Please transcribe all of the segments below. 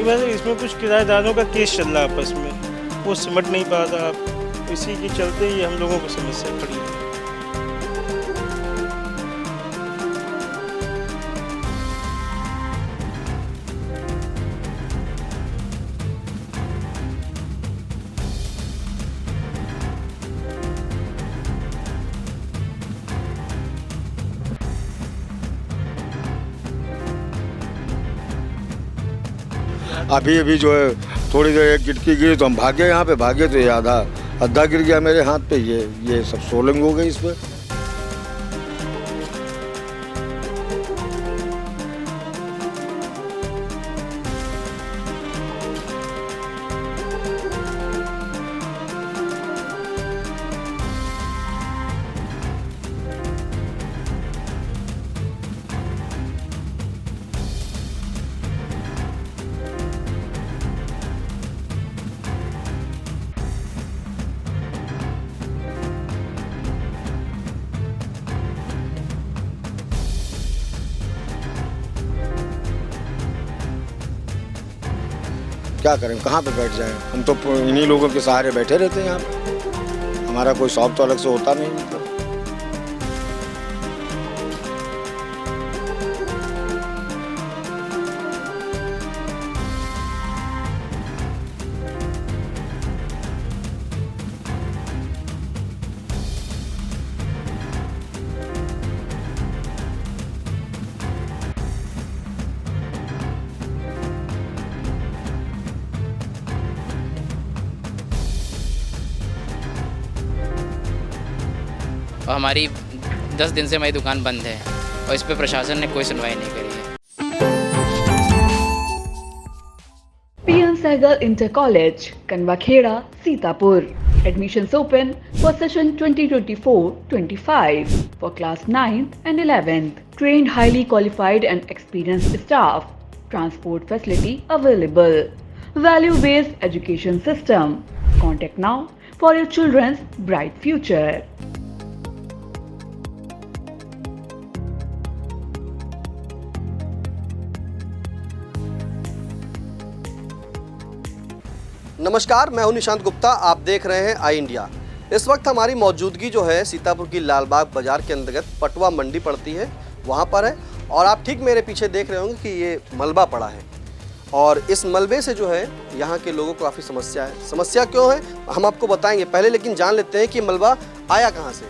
वैसे इसमें कुछ किराएदारों का केस चल रहा है आपस में, वो सिमट नहीं पा रहा, इसी के चलते ही हम लोगों को समस्या खड़ी है। अभी अभी जो है थोड़ी देर एक गिटकी गिरी तो हम भागे, यहाँ पे भागे तो ये आधा गिर गया मेरे हाथ पे। ये सब सोलिंग हो गई इस पर। क्या करें, कहाँ पे बैठ जाएं? हम तो इन्हीं लोगों के सहारे बैठे रहते हैं यहाँ पे। हमारा कोई शौक तो अलग से होता नहीं मतलब। और हमारी 10 दिन से हमारी दुकान बंद है और इस पर प्रशासन ने कोई सुनवाई नहीं करी है। PN Sehgal Inter College, Kanwakheda, Sitapur. Admissions open for session 2024-25 for class 9th and 11th. Trained, highly qualified and experienced staff. Transport facility available. Value-based education system. Contact now for your children's bright future. नमस्कार, मैं हूं निशांत गुप्ता। आप देख रहे हैं आई India. इस वक्त हमारी मौजूदगी जो है सीतापुर की लालबाग बाजार के अंतर्गत पटवा मंडी पड़ती है, वहां पर है। और आप ठीक मेरे पीछे देख रहे होंगे कि ये मलबा पड़ा है और इस मलबे से जो है यहाँ के लोगों को काफ़ी समस्या है। समस्या क्यों है हम आपको बताएंगे पहले, लेकिन जान लेते हैं कि मलबा आया कहाँ से।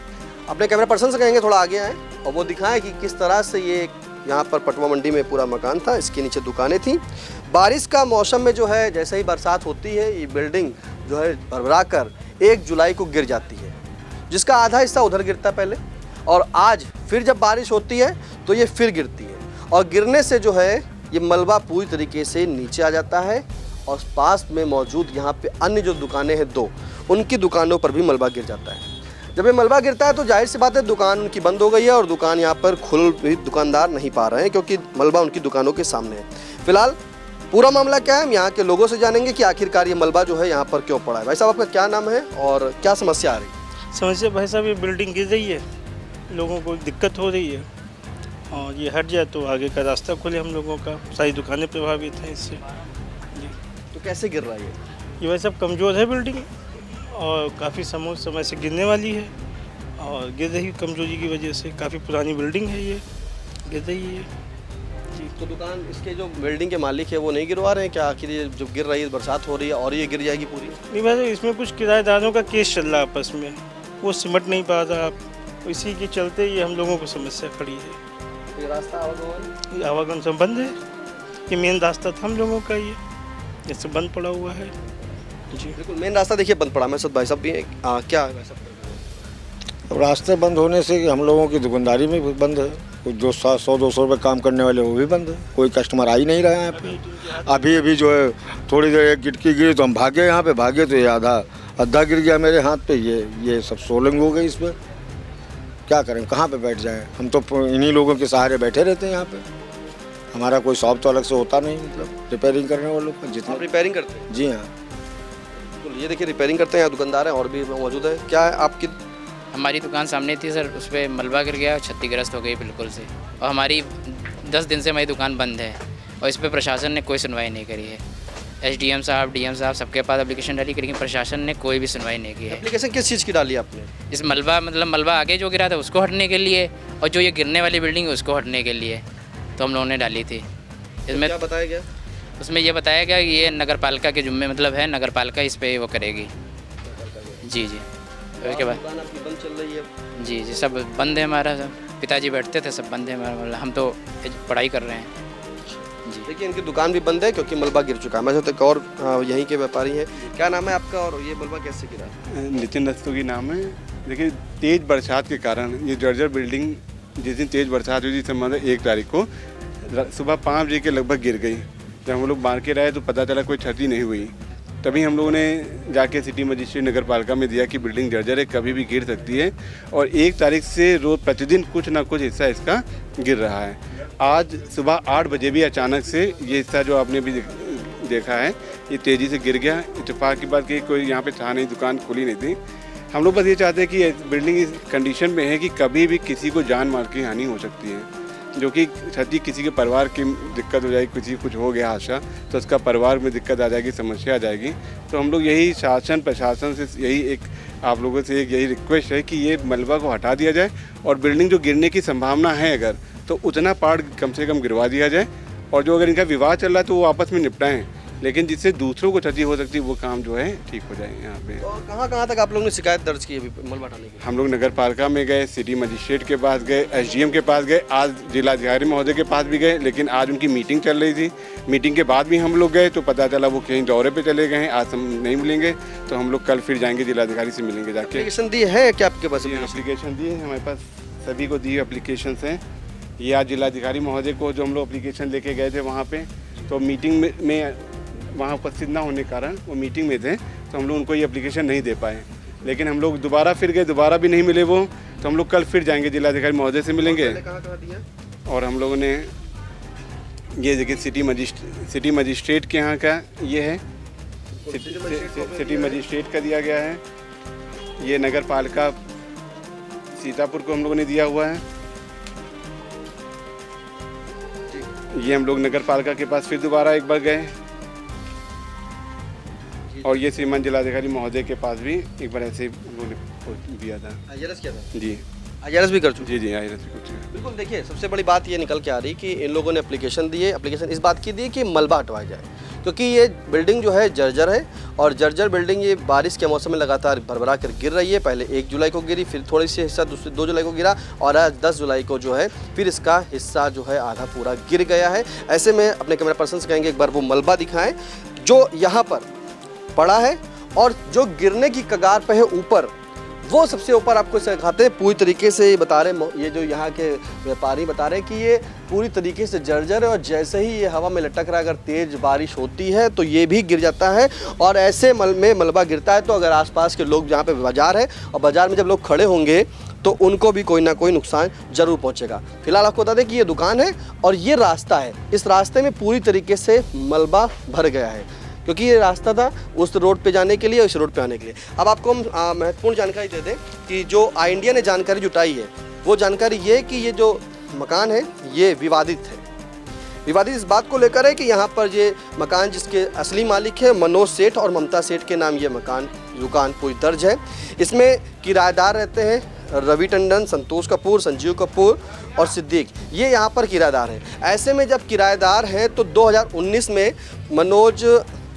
अपने कैमरा पर्सन से कहेंगे थोड़ा आगे आए और वो दिखाएं कि किस तरह से ये यहाँ पर पटवा मंडी में पूरा मकान था, इसके नीचे दुकानें थी। बारिश का मौसम में जो है जैसे ही बरसात होती है ये बिल्डिंग जो है भरभरा कर 1 जुलाई को गिर जाती है, जिसका आधा हिस्सा उधर गिरता पहले और आज फिर जब बारिश होती है तो ये फिर गिरती है और गिरने से जो है ये मलबा पूरी तरीके से नीचे आ जाता है और पास में मौजूद यहाँ पे अन्य जो दुकानें हैं 2, उनकी दुकानों पर भी मलबा गिर जाता है। जब ये मलबा गिरता है तो जाहिर सी बात है दुकान उनकी बंद हो गई है और दुकान यहाँ पर खुल भी दुकानदार नहीं पा रहे हैं क्योंकि मलबा उनकी दुकानों के सामने है। फिलहाल पूरा मामला क्या है हम यहाँ के लोगों से जानेंगे कि आखिरकार ये मलबा जो है यहाँ पर क्यों पड़ा है। भाई साहब, आपका क्या नाम है और क्या समस्या आ रही है? समस्या भाई साहब, ये बिल्डिंग गिर रही है, लोगों को दिक्कत हो रही है और ये हट जाए तो आगे का रास्ता खुले हम लोगों का। सारी दुकानें प्रभावित हैं इससे जी। तो कैसे गिर रहा है ये भाई साहब कमज़ोर है बिल्डिंग और काफ़ी समय से गिरने वाली है और गिर रही कमज़ोरी की वजह से। काफ़ी पुरानी बिल्डिंग है, ये गिर रही है जी। तो दुकान इसके जो बिल्डिंग के मालिक है वो नहीं गिरवा रहे हैं क्या? आखिर ये जब गिर रही है, बरसात हो रही है और ये गिर जाएगी पूरी? नहीं भाई, इसमें कुछ किराएदारों का केस चल रहा है आपस में, वो सिमट नहीं पा रहा, इसी के चलते ये हम लोगों को समस्या खड़ी है। ये रास्ता आवागमन सब बंद है, ये मेन रास्ता था हम लोगों का, ये सब बंद पड़ा हुआ है जी। बिल्कुल मेन रास्ता देखिए बंद पड़ा। मैं सब भाई साहब भी क्या है भाई साहब? रास्ते बंद होने से हम लोगों की दुकानदारी में भी बंद है। जो 100-200 रुपये काम करने वाले वो भी बंद है, कोई कस्टमर आ ही नहीं रहा है यहाँ पे। अभी अभी जो है थोड़ी देर एक गिटकी गिरी तो हम भागे, यहाँ पे भागे तो ये आधा गिर गया मेरे हाथ पे। ये सब सोलिंग हो गई इस पर। क्या करें, कहाँ पे बैठ जाएं? हम तो इन्हीं लोगों के सहारे बैठे रहते हैं यहाँ पे। हमारा कोई शॉप तो अलग से होता नहीं मतलब रिपेयरिंग करने वालों का। जितना आप रिपेयरिंग करते हैं? जी हाँ। तो ये देखिए रिपेयरिंग करते हैं, यहाँ दुकानदार हैं और भी मौजूद है। क्या है आपकी? हमारी दुकान सामने थी सर, उस पर मलबा गिर गया, क्षतिग्रस्त हो गई बिल्कुल से। और हमारी 10 दिन से हमारी दुकान बंद है और इस पर प्रशासन ने कोई सुनवाई नहीं करी है। SDM साहब, DM साहब सबके पास एप्लीकेशन डाली, लेकिन प्रशासन ने कोई भी सुनवाई नहीं की है। एप्लीकेशन किस चीज़ की डाली आपने? इस मलबा आगे जो गिरा था उसको हटने के लिए, और जो ये गिरने वाली बिल्डिंग है उसको हटने के लिए तो हम लोगों ने डाली थी। इसमें क्या बताया गया? उसमें ये बताया गया कि ये नगर पालिका के जुम्मे है, नगर पालिका इस पे वो करेगी। जी उसके बाद दुकान आपकी बंद चल रही है? जी सब बंद है हमारा। सब पिताजी बैठते थे, सब बंद है हमारा। मतलब हम तो पढ़ाई कर रहे हैं। जी देखिए इनकी दुकान भी बंद है क्योंकि मलबा गिर चुका है। मैं एक और यहीं के व्यापारी हैं। क्या नाम है आपका और ये मलबा कैसे गिरा? नितिन रस्तोगी नाम है। देखिए तेज़ बरसात के कारण ये जर्जर बिल्डिंग जिस दिन तेज़ बरसात हुई थी, मतलब 1 तारीख को सुबह 5 बजे के लगभग गिर गई। जब हम लोग मार्केट आए तो पता चला कोई क्षति नहीं हुई। तभी हम लोगों ने जाके सिटी मजिस्ट्रेट नगर पालिका में दिया कि बिल्डिंग जर्जर है, कभी भी गिर सकती है, और 1 तारीख से रोज़ प्रतिदिन कुछ ना कुछ हिस्सा इसका गिर रहा है। आज सुबह 8 बजे भी अचानक से ये हिस्सा जो आपने भी देखा है ये तेज़ी से गिर गया। इत्तेफाक की बात कि कोई यहाँ पे था नहीं, दुकान खुली नहीं थी। हम लोग बस ये चाहते हैं कि बिल्डिंग इस कंडीशन में है कि कभी भी किसी को जान माल की हानि हो सकती है, जो कि क्षति किसी के परिवार की दिक्कत हो जाएगी, किसी कुछ हो गया हादसा तो उसका परिवार में दिक्कत आ जाएगी, समस्या आ जाएगी। तो हम लोग यही शासन प्रशासन से यही एक आप लोगों से एक यही रिक्वेस्ट है कि ये मलबा को हटा दिया जाए, और बिल्डिंग जो गिरने की संभावना है अगर तो उतना पार्ट कम से कम गिरवा दिया जाए, और जो अगर इनका विवाद चल रहा है तो वो आपस में निपटाएं, लेकिन जिससे दूसरों को क्षति हो सकती है वो काम जो है ठीक हो जाए यहाँ पे। तो कहाँ तक आप लोगों ने शिकायत दर्ज की है मलबा हटाने की? हम लोग नगर पालिका में गए, सिटी मजिस्ट्रेट के पास गए, SDM के पास गए, आज जिलाधिकारी महोदय के पास भी गए, लेकिन आज उनकी मीटिंग चल रही थी। मीटिंग के बाद भी हम लोग गए तो पता चला वो कहीं दौरे पे चले गए हैं, आज हम नहीं मिलेंगे, तो हम लोग कल फिर जाएंगे, जिलाधिकारी से मिलेंगे जाके। एप्लीकेशन दी है क्या आपके पास? एप्लीकेशन दी है हमारे पास, सभी को दी एप्लीकेशन हैं। ये आज जिलाधिकारी महोदय को जो हम लोग एप्लीकेशन लेके गए थे वहाँ पे, तो मीटिंग में वहाँ उपस्थित ना होने के कारण वो मीटिंग में थे, तो हम लोग उनको ये एप्लीकेशन नहीं दे पाए। लेकिन हम लोग दोबारा फिर गए, दोबारा भी नहीं मिले वो, तो हम लोग कल फिर जाएंगे, जिलाधिकारी महोदय से मिलेंगे। कहाँ दिया? और हम लोगों ने ये देखिए सिटी मजिस्ट्रेट के यहाँ का ये है, सिटी मजिस्ट्रेट का दिया गया है। ये नगर पालिका सीतापुर को हम लोगों ने दिया हुआ है। ये हम लोग नगर पालिका के पास फिर दोबारा एक बार गए, और ये श्रीमान जिलाधिकारी महोदय के पास भी एक बार ऐसे उन्होंने दिया था। IRS किया था? जी IRS भी कर चुके? जी IRS भी कुछ। बिल्कुल। देखिए सबसे बड़ी बात ये निकल के आ रही कि इन लोगों ने एप्लीकेशन दी है। एप्लीकेशन इस बात की दी कि मलबा हटवाया जाए, क्योंकि ये बिल्डिंग जो है जर्जर है, और जर्जर बिल्डिंग ये बारिश के मौसम में लगातार भरभरा कर गिर रही है। पहले 1 जुलाई को गिरी, फिर थोड़ी सी हिस्सा 2 जुलाई को गिरा, और आज 10 जुलाई को जो है फिर इसका हिस्सा जो है आधा पूरा गिर गया है। ऐसे में अपने कैमरा पर्सन से कहेंगे एक बार वो मलबा दिखाएं जो यहाँ पर पड़ा है, और जो गिरने की कगार पे है ऊपर, वो सबसे ऊपर आपको दिखाते हैं। पूरी तरीके से बता रहे हैं, ये जो यहाँ के व्यापारी बता रहे हैं कि ये पूरी तरीके से जर्जर है, और जैसे ही ये हवा में लटक रहा है, अगर तेज़ बारिश होती है तो ये भी गिर जाता है। और ऐसे में मलबा गिरता है तो अगर आसपास के लोग, जहाँ पे बाज़ार है और बाज़ार में जब लोग खड़े होंगे तो उनको भी कोई ना कोई नुकसान जरूर पहुँचेगा। फिलहाल आपको बता दें कि ये दुकान है और ये रास्ता है, इस रास्ते में पूरी तरीके से मलबा भर गया है, क्योंकि ये रास्ता था उस रोड पे जाने के लिए और इस रोड पे आने के लिए। अब आपको हम महत्वपूर्ण जानकारी दे दें कि जो आई इंडिया ने जानकारी जुटाई है, वो जानकारी ये है कि ये जो मकान है ये विवादित है। विवादित इस बात को लेकर है कि यहाँ पर ये मकान जिसके असली मालिक है मनोज सेठ और ममता सेठ के नाम ये दुकान पूरी दर्ज है। इसमें किराएदार रहते हैं रवि टंडन, संतोष कपूर, संजीव कपूर और सिद्दीक, ये यहाँ पर किराएदार हैं। ऐसे में जब किराएदार हैं तो 2019 में मनोज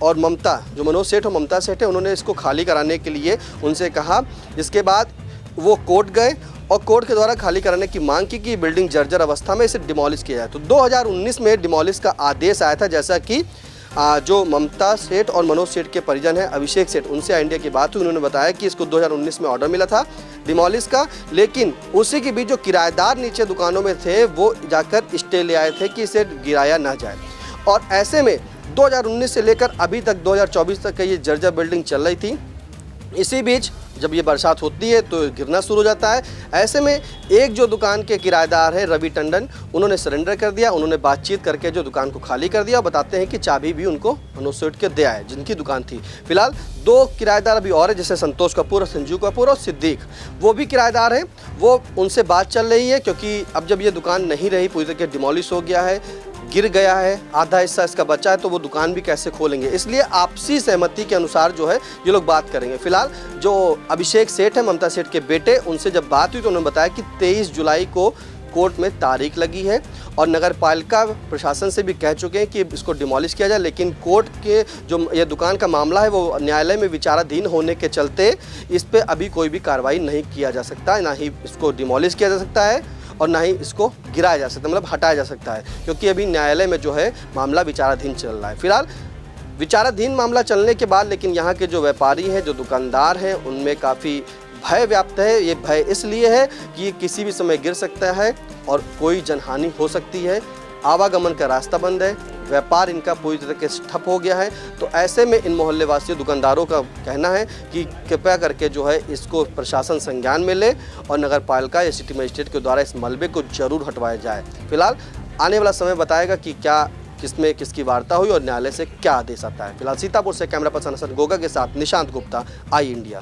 और ममता, जो मनोज सेठ और ममता सेठ है, उन्होंने इसको खाली कराने के लिए उनसे कहा, जिसके बाद वो कोर्ट गए और कोर्ट के द्वारा खाली कराने की मांग की कि बिल्डिंग जर्जर अवस्था में इसे डिमोलिश किया जाए। तो 2019 में डिमोलिश का आदेश आया था, जैसा कि जो ममता सेठ और मनोज सेठ के परिजन हैं अभिषेक सेठ, उनसे इंडिया की बात हुई। उन्होंने बताया कि इसको 2019 में ऑर्डर मिला था डिमोलिश का, लेकिन उसी के बीच जो किराएदार नीचे दुकानों में थे वो जाकर स्टे ले आए थे कि इसे गिराया ना जाए। और ऐसे में 2019 से लेकर अभी तक 2024 तक ये जर्जर बिल्डिंग चल रही थी। इसी बीच जब ये बरसात होती है तो गिरना शुरू हो जाता है। ऐसे में एक जो दुकान के किराएदार है रवि टंडन, उन्होंने सरेंडर कर दिया, उन्होंने बातचीत करके जो दुकान को खाली कर दिया। बताते हैं कि चाबी भी उनको मनोज सेठ के दिया है जिनकी दुकान थी। फिलहाल 2 किराएदार अभी और है, जैसे संतोष कपूर और संजीव कपूर और सिद्दीक, वो भी किराएदार हैं। वो उनसे बात चल रही है, क्योंकि अब जब ये दुकान नहीं रही, पूरी तरह डिमोलिश हो गया है, गिर गया है, आधा हिस्सा इसका बचा है, तो वो दुकान भी कैसे खोलेंगे। इसलिए आपसी सहमति के अनुसार जो है ये लोग बात करेंगे। फिलहाल जो अभिषेक सेठ है, ममता सेठ के बेटे, उनसे जब बात हुई तो उन्होंने बताया कि 23 जुलाई को कोर्ट में तारीख लगी है और नगर पालिका प्रशासन से भी कह चुके हैं कि इसको डिमोलिश किया जाए, लेकिन कोर्ट के जो ये दुकान का मामला है वो न्यायालय में विचाराधीन होने के चलते इस पर अभी कोई भी कार्रवाई नहीं किया जा सकता, ना ही इसको डिमोलिश किया जा सकता है और ना ही इसको गिराया जा सकता, मतलब हटाया जा सकता है, क्योंकि अभी न्यायालय में जो है मामला विचाराधीन चल रहा है। फिलहाल विचाराधीन मामला चलने के बाद लेकिन यहाँ के जो व्यापारी हैं, जो दुकानदार हैं, उनमें काफ़ी भय व्याप्त है। ये भय इसलिए है कि ये किसी भी समय गिर सकता है और कोई जनहानि हो सकती है। आवागमन का रास्ता बंद है, व्यापार इनका पूरी तरीके से ठप हो गया है। तो ऐसे में इन मोहल्ले वासियों दुकानदारों का कहना है कि कृपया करके जो है इसको प्रशासन संज्ञान में ले और नगर पालिका या सिटी मजिस्ट्रेट के द्वारा इस मलबे को जरूर हटवाया जाए। फिलहाल आने वाला समय बताएगा कि क्या किसमें किसकी वार्ता हुई और न्यायालय से क्या आदेश आता है। फिलहाल सीतापुर से कैमरा पर्सन हसन गोगा के साथ निशांत गुप्ता, आई इंडिया।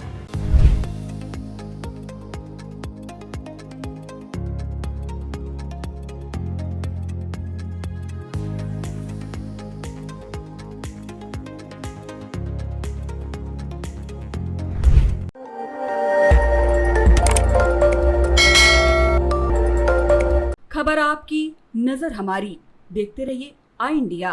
खबर आपकी, नजर हमारी। देखते रहिए आई इंडिया।